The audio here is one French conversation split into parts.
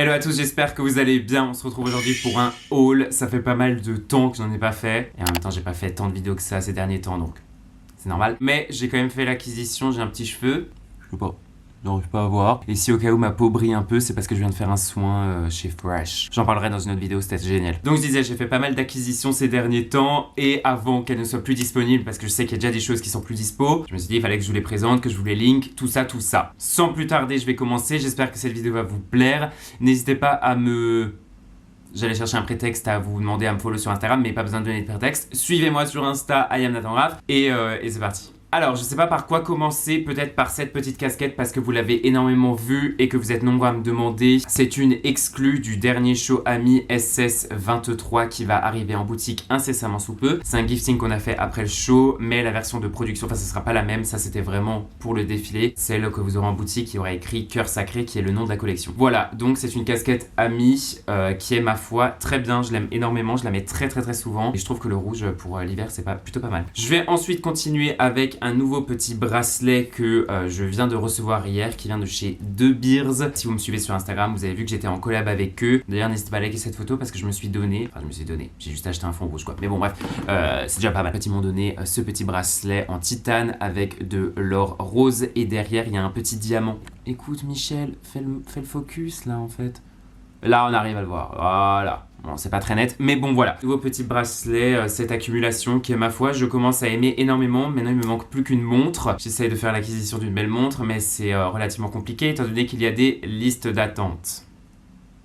Hello à tous, j'espère que vous allez bien. On se retrouve aujourd'hui pour un haul. Ça fait pas mal de temps que j'en ai pas fait. Et en même temps, j'ai pas fait tant de vidéos que ça ces derniers temps, donc c'est normal. Mais j'ai quand même fait l'acquisition, j'ai un petit cheveu. Je sais pas. J'arrive pas à voir. Et si au cas où ma peau brille un peu, c'est parce que je viens de faire un soin chez Fresh. J'en parlerai dans une autre vidéo, c'était génial. Donc je disais, j'ai fait pas mal d'acquisitions ces derniers temps. Et avant qu'elles ne soient plus disponibles, parce que je sais qu'il y a déjà des choses qui sont plus dispo, je me suis dit, il fallait que je vous les présente, que je vous les link, tout ça, tout ça. Sans plus tarder, je vais commencer. J'espère que cette vidéo va vous plaire. N'hésitez pas à me... J'allais chercher un prétexte à vous demander à me follow sur Instagram, mais pas besoin de donner de prétexte. Suivez-moi sur Insta, I am Nathan Raff, et c'est parti. Alors, je sais pas par quoi commencer, peut-être par cette petite casquette parce que vous l'avez énormément vue et que vous êtes nombreux à me demander. C'est une exclue du dernier show Ami SS23 qui va arriver en boutique incessamment sous peu. C'est un gifting qu'on a fait après le show, mais la version de production, enfin, ce sera pas la même. Ça, c'était vraiment pour le défilé. Celle que vous aurez en boutique qui aura écrit Cœur Sacré, qui est le nom de la collection. Voilà, donc c'est une casquette Ami qui est, ma foi, très bien. Je l'aime énormément, je la mets très souvent. Et je trouve que le rouge pour l'hiver, c'est plutôt pas mal. Je vais ensuite continuer avec un nouveau petit bracelet que je viens de recevoir hier, qui vient de chez De Beers. Si vous me suivez sur Instagram, vous avez vu que j'étais en collab avec eux. D'ailleurs, n'hésitez pas à liker cette photo parce que je me suis donné, j'ai juste acheté un fond rouge quoi. Mais bon bref, c'est déjà pas mal. En fait, ils m'ont donné ce petit bracelet en titane avec de l'or rose et derrière il y a un petit diamant. Écoute Michel, fais le focus là en fait. Là, on arrive à le voir. Voilà. Bon, c'est pas très net, mais bon, voilà. Nouveau petit bracelet, cette accumulation qui, ma foi, je commence à aimer énormément. Maintenant, il me manque plus qu'une montre. J'essaye de faire l'acquisition d'une belle montre, mais c'est relativement compliqué étant donné qu'il y a des listes d'attente.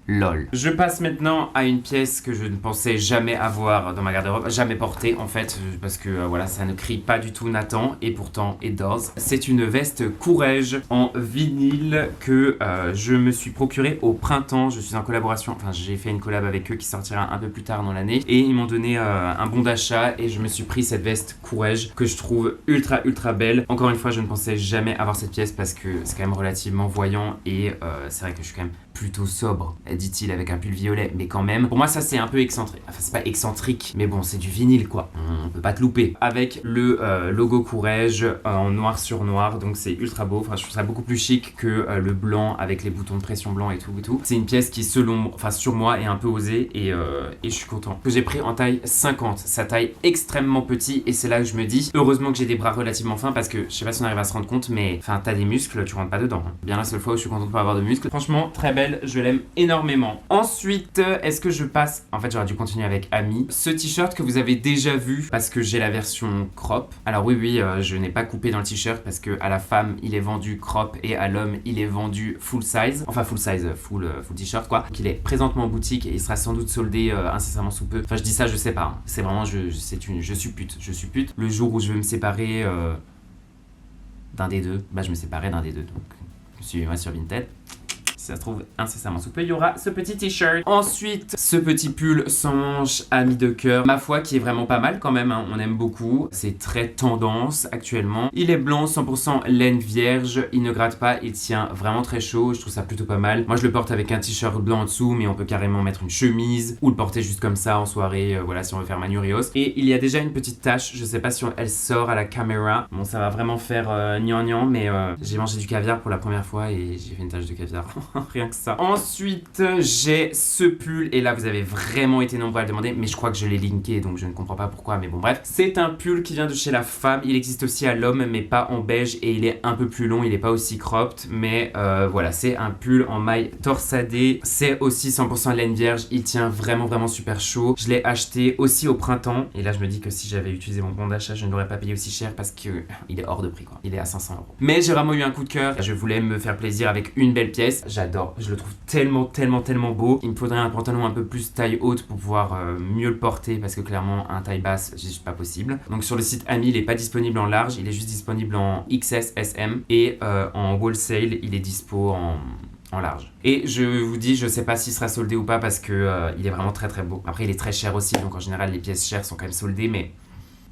LOL. Je passe maintenant à une pièce que je ne pensais jamais avoir dans ma garde-robe, jamais porter en fait, parce que voilà, ça ne crie pas du tout Nathan, et pourtant it does. C'est une veste Courrèges en vinyle que je me suis procurée au printemps. Je suis en collaboration, enfin j'ai fait une collab avec eux qui sortira un peu plus tard dans l'année, et ils m'ont donné un bon d'achat, et je me suis pris cette veste Courrèges que je trouve ultra belle. Encore une fois, je ne pensais jamais avoir cette pièce parce que c'est quand même relativement voyant, et c'est vrai que je suis quand même plutôt sobre, dit-il avec un pull violet, mais quand même, pour moi ça c'est un peu excentrique, enfin c'est pas excentrique, mais bon c'est du vinyle quoi, on peut pas te louper. Avec le logo Courrèges en noir sur noir, donc c'est ultra beau, enfin je trouve ça beaucoup plus chic que le blanc avec les boutons de pression blanc et tout. C'est une pièce qui selon, enfin sur moi est un peu osée et je suis content. Que j'ai pris en taille 50, sa taille extrêmement petit et c'est là que je me dis, heureusement que j'ai des bras relativement fins parce que je sais pas si on arrive à se rendre compte, mais enfin t'as des muscles, tu rentres pas dedans. Hein. Bien la seule fois où je suis content de pas avoir de muscles. Franchement très belle. Je l'aime énormément. Ensuite, est-ce que je passe... En fait, j'aurais dû continuer avec Ami. Ce t-shirt que vous avez déjà vu parce que j'ai la version crop. Alors oui, je n'ai pas coupé dans le t-shirt parce que à la femme, il est vendu crop et à l'homme, il est vendu full size. Enfin, full size, full t-shirt quoi. Donc, il est présentement en boutique et il sera sans doute soldé incessamment sous peu. Enfin, je dis ça, je sais pas. Hein. C'est vraiment... Je suppute. Le jour où je veux me séparer d'un des deux, bah je me séparais d'un des deux. Donc, suivez-moi sur Vinted. Si ça se trouve incessamment sous peu, il y aura ce petit t-shirt. Ensuite, ce petit pull sans manches Ami de cœur, ma foi, qui est vraiment pas mal quand même, hein. On aime beaucoup. C'est très tendance actuellement. Il est blanc, 100% laine vierge. Il ne gratte pas, il tient vraiment très chaud. Je trouve ça plutôt pas mal. Moi, je le porte avec un t-shirt blanc en dessous, mais on peut carrément mettre une chemise ou le porter juste comme ça en soirée. Voilà, si on veut faire Manu Rios. Et il y a déjà une petite tache. Je sais pas si elle sort à la caméra. Bon, ça va vraiment faire gnangnan, mais j'ai mangé du caviar pour la première fois et j'ai fait une tache de caviar. Rien que ça. Ensuite, j'ai ce pull. Et là, vous avez vraiment été nombreux à le demander. Mais je crois que je l'ai linké. Donc, je ne comprends pas pourquoi. Mais bon, bref. C'est un pull qui vient de chez la femme. Il existe aussi à l'homme. Mais pas en beige. Et il est un peu plus long. Il n'est pas aussi cropped. Mais voilà. C'est un pull en maille torsadée. C'est aussi 100% laine vierge. Il tient vraiment super chaud. Je l'ai acheté aussi au printemps. Et là, je me dis que si j'avais utilisé mon bon d'achat, je ne l'aurais pas payé aussi cher. Parce que il est hors de prix, quoi. Il est à 500 €. Mais j'ai vraiment eu un coup de cœur. Je voulais me faire plaisir avec une belle pièce. J'adore, je le trouve tellement beau. Il me faudrait un pantalon un peu plus taille haute pour pouvoir mieux le porter parce que clairement un taille basse, c'est juste pas possible. Donc sur le site Ami, il est pas disponible en large, il est juste disponible en XS, SM et en wholesale, il est dispo en large. Et je vous dis, je sais pas s'il sera soldé ou pas parce que il est vraiment très beau. Après, il est très cher aussi, donc en général, les pièces chères sont quand même soldées, mais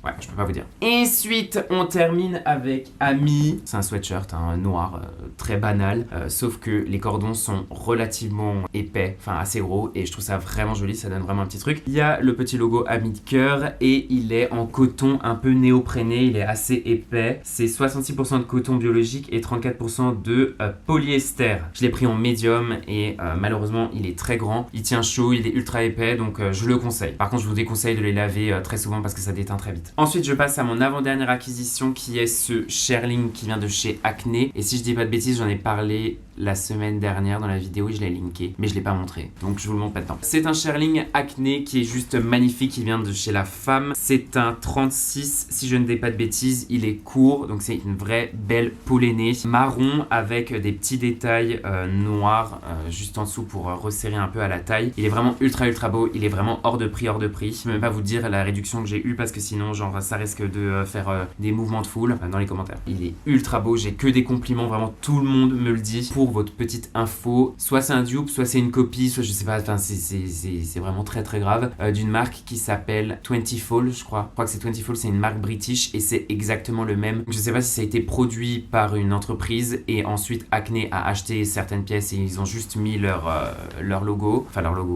Ouais, je peux pas vous dire. Ensuite, on termine avec Ami. C'est un sweatshirt noir, très banal, sauf que les cordons sont relativement épais, enfin assez gros, et je trouve ça vraiment joli, ça donne vraiment un petit truc. Il y a le petit logo Ami de cœur, et il est en coton un peu néoprèné, il est assez épais. C'est 66% de coton biologique et 34% de polyester. Je l'ai pris en médium, et malheureusement, il est très grand. Il tient chaud, il est ultra épais, donc je le conseille. Par contre, je vous déconseille de les laver très souvent parce que ça déteint très vite. Ensuite, je passe à mon avant-dernière acquisition qui est ce Shearling qui vient de chez Acne. Et si je dis pas de bêtises, j'en ai parlé la semaine dernière dans la vidéo et je l'ai linké, mais je l'ai pas montré, donc je vous le montre maintenant. C'est un Shearling Acne qui est juste magnifique, qui vient de chez La Femme. C'est un 36, si je ne dis pas de bêtises, il est court, donc c'est une vraie belle peau lainée, marron avec des petits détails noirs juste en dessous pour resserrer un peu à la taille. Il est vraiment ultra beau, il est vraiment hors de prix. Je peux même pas vous dire la réduction que j'ai eue parce que sinon genre ça risque de faire des mouvements de foule dans les commentaires. Il est ultra beau, j'ai que des compliments, vraiment tout le monde me le dit. Pour votre petite info, soit c'est un dupe, soit c'est une copie, soit je sais pas, enfin c'est vraiment très grave, d'une marque qui s'appelle 20fold, je crois que c'est 20fold, c'est une marque british et c'est exactement le même. Je sais pas si ça a été produit par une entreprise et ensuite Acne a acheté certaines pièces et ils ont juste mis leur logo, enfin leur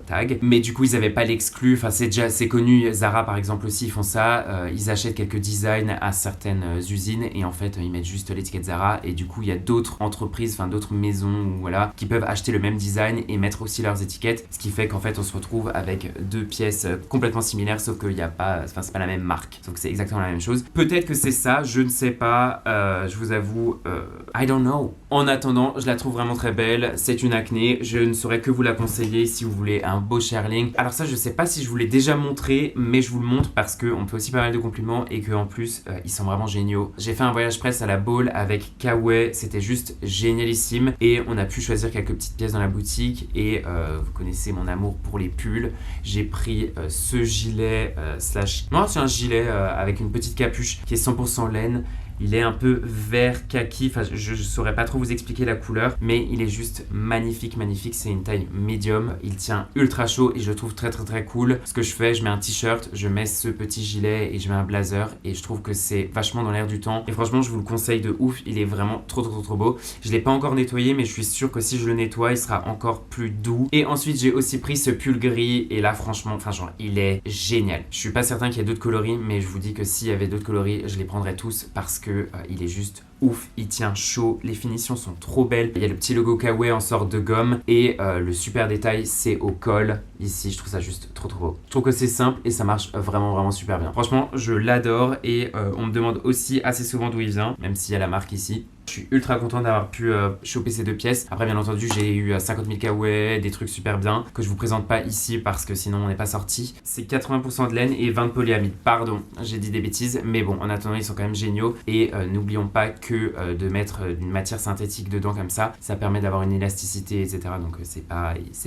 tag, mais du coup ils avaient pas l'exclu, enfin c'est déjà assez connu. Zara par exemple aussi ils font ça, ils achètent quelques designs à certaines usines et en fait ils mettent juste l'étiquette Zara et du coup il y a d'autres entreprises, enfin d'autres maisons voilà, qui peuvent acheter le même design et mettre aussi leurs étiquettes, ce qui fait qu'en fait on se retrouve avec deux pièces complètement similaires sauf qu'il n'y a pas, enfin c'est pas la même marque, donc c'est exactement la même chose. Peut-être que c'est ça, je ne sais pas, je vous avoue, I don't know. En attendant, je la trouve vraiment très belle, c'est une Acne, je ne saurais que vous la conseiller si vous voulez un beau Shearling. Alors ça je sais pas si je vous l'ai déjà montré, mais je vous le montre parce qu'on fait aussi pas mal de compliments et qu'en plus ils sont vraiment géniaux. J'ai fait un voyage presse à la Baule avec Kawaii, c'était juste génialissime et on a pu choisir quelques petites pièces dans la boutique et vous connaissez mon amour pour les pulls. J'ai pris ce gilet non c'est un gilet avec une petite capuche qui est 100% laine. Il est un peu vert kaki, enfin je saurais pas trop vous expliquer la couleur, mais il est juste magnifique, c'est une taille médium, il tient ultra chaud et je le trouve très cool. Ce que je fais, je mets un t-shirt, je mets ce petit gilet et je mets un blazer et je trouve que c'est vachement dans l'air du temps et franchement je vous le conseille de ouf, il est vraiment trop beau. Je l'ai pas encore nettoyé mais je suis sûr que si je le nettoie il sera encore plus doux. Et ensuite j'ai aussi pris ce pull gris et là franchement, enfin genre il est génial. Je suis pas certain qu'il y ait d'autres coloris mais je vous dis que s'il y avait d'autres coloris je les prendrais tous parce que il est juste ouf, il tient chaud, les finitions sont trop belles. Il y a le petit logo Kawaii en sorte de gomme et le super détail c'est au col. Ici je trouve ça juste trop beau. Je trouve que c'est simple et ça marche vraiment super bien. Franchement je l'adore et on me demande aussi assez souvent d'où il vient, même s'il y a la marque ici. Je suis ultra content d'avoir pu choper ces deux pièces. Après bien entendu j'ai eu 50 000 Kawaii, des trucs super bien que je vous présente pas ici parce que sinon on n'est pas sorti. C'est 80% de laine et 20 de polyamide. Pardon, j'ai dit des bêtises, mais bon en attendant ils sont quand même géniaux et n'oublions pas que de mettre une matière synthétique dedans comme ça permet d'avoir une élasticité etc. Donc c'est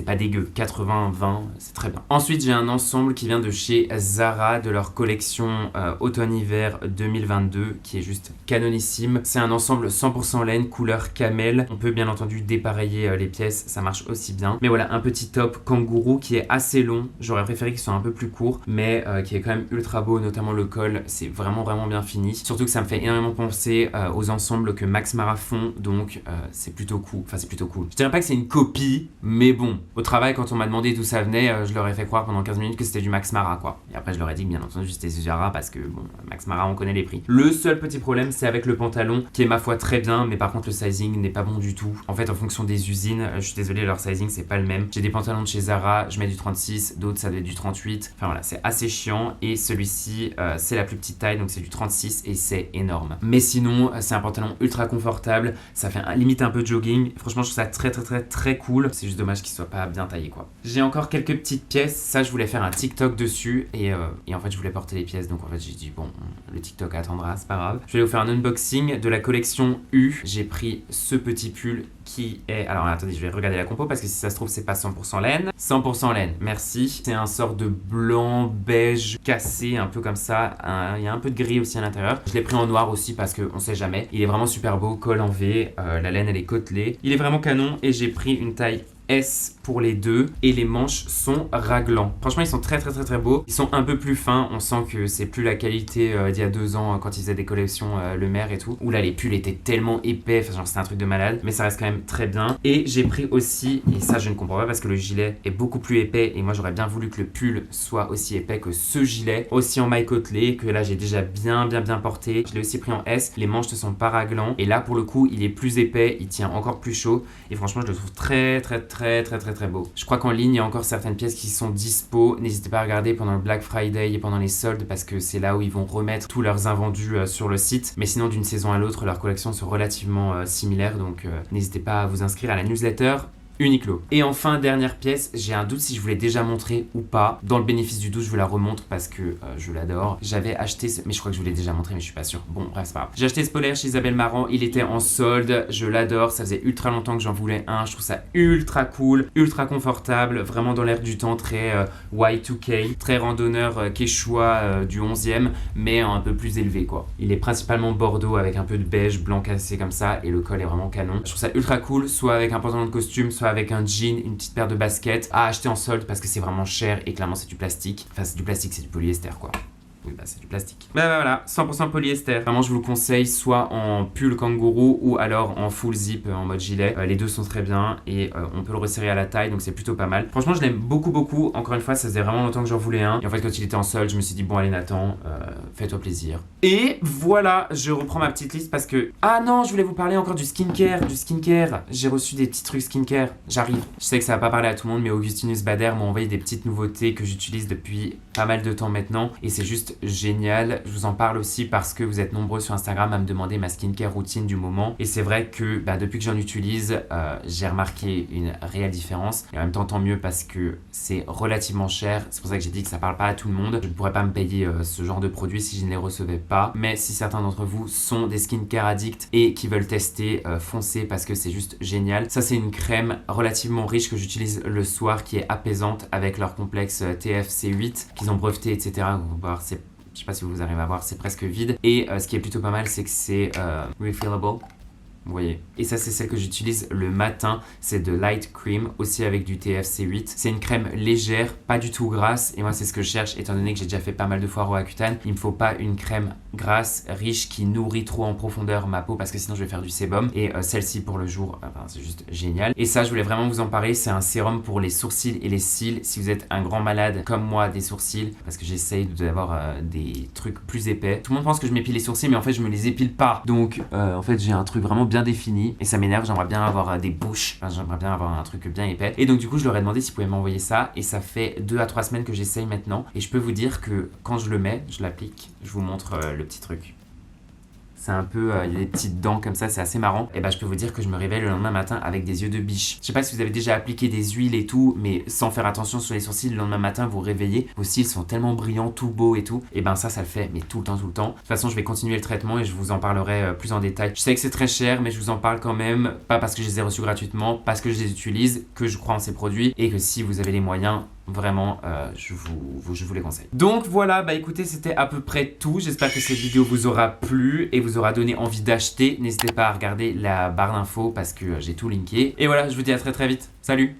pas dégueu. 80-20 c'est très bien. Ensuite j'ai un ensemble qui vient de chez Zara de leur collection automne-hiver 2022 qui est juste canonissime. C'est un ensemble 100% laine couleur camel. On peut bien entendu dépareiller les pièces, ça marche aussi bien. Mais voilà, un petit top kangourou qui est assez long. J'aurais préféré qu'il soit un peu plus court, mais qui est quand même ultra beau, notamment le col. C'est vraiment bien fini. Surtout que ça me fait énormément penser aux ensembles que Max Mara font, donc c'est plutôt cool. Enfin, c'est plutôt cool. Je dirais pas que c'est une copie, mais bon. Au travail, quand on m'a demandé d'où ça venait, je leur ai fait croire pendant 15 minutes que c'était du Max Mara, quoi. Et après, je leur ai dit que bien entendu, c'était Zara parce que, bon, Max Mara, on connaît les prix. Le seul petit problème, c'est avec le pantalon, qui est ma foi très bien, mais par contre, le sizing n'est pas bon du tout. En fait, en fonction des usines, je suis désolé, leur sizing, c'est pas le même. J'ai des pantalons de chez Zara, je mets du 36, d'autres, ça doit être du 38. Enfin voilà, c'est assez chiant. Et celui-ci, c'est la plus petite taille, donc c'est du 36 et c'est énorme. Mais sinon, c'est un pantalon ultra confortable. Ça fait limite un peu jogging. Franchement, je trouve ça très cool. C'est juste dommage qu'il soit pas bien taillé, quoi. J'ai encore quelques petites pièces. Ça, je voulais faire un TikTok dessus. Et en fait, je voulais porter les pièces. Donc en fait, j'ai dit, bon, le TikTok attendra, c'est pas grave. Je vais vous faire un unboxing de la collection U. J'ai pris ce petit pull qui est... Alors attendez, je vais regarder la compo parce que si ça se trouve, c'est pas 100% laine. 100% laine, merci. C'est un sort de blanc, beige, cassé, un peu comme ça. Il y a un peu de gris aussi à l'intérieur. Je l'ai pris en noir aussi parce qu'on sait jamais. Il est vraiment super beau, col en V. La laine, elle est côtelée. Il est vraiment canon et j'ai pris une taille S pour les deux et les manches sont raglants. Franchement, ils sont très très très très beaux. Ils sont un peu plus fins. On sent que c'est plus la qualité d'il y a 2 ans quand ils faisaient des collections Le Maire et tout. Où là, les pulls étaient tellement épais. Enfin, genre, c'était un truc de malade. Mais ça reste quand même très bien. Et j'ai pris aussi, et ça, je ne comprends pas parce que le gilet est beaucoup plus épais. Et moi, j'aurais bien voulu que le pull soit aussi épais que ce gilet. Aussi en maille côtelée, que là, j'ai déjà bien porté. Je l'ai aussi pris en S. Les manches ne sont pas raglants. Et là, pour le coup, il est plus épais. Il tient encore plus chaud. Et franchement, je le trouve très beau. Je crois qu'en ligne, il y a encore certaines pièces qui sont dispo. N'hésitez pas à regarder pendant le Black Friday et pendant les soldes parce que c'est là où ils vont remettre tous leurs invendus sur le site. Mais sinon, d'une saison à l'autre, leurs collections sont relativement similaires. Donc, n'hésitez pas à vous inscrire à la newsletter Uniqlo. Et enfin, dernière pièce, j'ai un doute si je vous l'ai déjà montré ou pas. Dans le bénéfice du doute, je vous la remontre parce que je l'adore. J'avais acheté, mais je crois que je vous l'ai déjà montré, mais je suis pas sûr. Bon, bref, c'est pas grave. J'ai acheté ce polaire chez Isabelle Marant, il était en solde, je l'adore. Ça faisait ultra longtemps que j'en voulais un. Je trouve ça ultra cool, ultra confortable, vraiment dans l'air du temps, très Y2K, très randonneur Quechua du 11e, mais un peu plus élevé quoi. Il est principalement bordeaux avec un peu de beige, blanc cassé comme ça, et le col est vraiment canon. Je trouve ça ultra cool, soit avec un pantalon de costume, soit avec un jean, une petite paire de baskets à acheter en solde parce que c'est vraiment cher et clairement c'est du plastique. Enfin c'est du plastique, c'est du polyester quoi. Oui, bah c'est du plastique. Bah voilà, 100% polyester. Vraiment, je vous le conseille soit en pull kangourou ou alors en full zip en mode gilet. Les deux sont très bien et on peut le resserrer à la taille, donc c'est plutôt pas mal. Franchement, je l'aime beaucoup. Encore une fois, ça faisait vraiment longtemps que j'en voulais un. Et en fait, quand il était en solde, je me suis dit, bon, allez, Nathan, fais-toi plaisir. Et voilà, je reprends ma petite liste parce que... Ah non, je voulais vous parler encore du skincare. J'ai reçu des petits trucs skincare. J'arrive. Je sais que ça va pas parler à tout le monde, mais Augustinus Bader m'a envoyé des petites nouveautés que j'utilise depuis pas mal de temps maintenant. Et c'est juste génial. Je vous en parle aussi parce que vous êtes nombreux sur Instagram à me demander ma skincare routine du moment. Et c'est vrai que depuis que j'en utilise, j'ai remarqué une réelle différence. Et en même temps, tant mieux parce que c'est relativement cher. C'est pour ça que j'ai dit que ça parle pas à tout le monde. Je ne pourrais pas me payer ce genre de produits si je ne les recevais pas. Mais si certains d'entre vous sont des skincare addicts et qui veulent tester, foncez parce que c'est juste génial. Ça, c'est une crème relativement riche que j'utilise le soir qui est apaisante avec leur complexe TFC8 qu'ils ont breveté, etc. On va voir, je sais pas si vous arrivez à voir, c'est presque vide. Et ce qui est plutôt pas mal, c'est que c'est refillable. Vous voyez. Et ça, c'est celle que j'utilise le matin. C'est de Light Cream, aussi avec du TFC8. C'est une crème légère, pas du tout grasse. Et moi, c'est ce que je cherche, étant donné que j'ai déjà fait pas mal de fois Roaccutane. Il me faut pas une crème grasse, riche, qui nourrit trop en profondeur ma peau, parce que sinon, je vais faire du sébum. Et celle-ci, pour le jour, c'est juste génial. Et ça, je voulais vraiment vous en parler. C'est un sérum pour les sourcils et les cils. Si vous êtes un grand malade, comme moi, des sourcils, parce que j'essaye d'avoir des trucs plus épais. Tout le monde pense que je m'épile les sourcils, mais en fait, je me les épile pas. Donc, en fait, j'ai un truc vraiment bien défini et ça m'énerve. J'aimerais bien avoir des bouches, j'aimerais bien avoir un truc bien épais, et donc du coup je leur ai demandé s'ils pouvaient m'envoyer ça, et ça fait 2 à 3 semaines que j'essaye maintenant, et je peux vous dire que quand je le mets, je l'applique, je vous montre le petit truc. C'est un peu, il y a des petites dents comme ça, c'est assez marrant. Et je peux vous dire que je me réveille le lendemain matin avec des yeux de biche. Je sais pas si vous avez déjà appliqué des huiles et tout, mais sans faire attention sur les sourcils, le lendemain matin vous réveillez, vos cils sont tellement brillants, tout beaux et tout. Et ça le fait, mais tout le temps. De toute façon, je vais continuer le traitement et je vous en parlerai plus en détail. Je sais que c'est très cher, mais je vous en parle quand même, pas parce que je les ai reçus gratuitement, parce que je les utilise, que je crois en ces produits, et que si vous avez les moyens, vraiment, je vous les conseille. Donc voilà, écoutez, c'était à peu près tout. J'espère que cette vidéo vous aura plu et vous aura donné envie d'acheter. N'hésitez pas à regarder la barre d'infos parce que j'ai tout linké. Et voilà, je vous dis à très vite. Salut!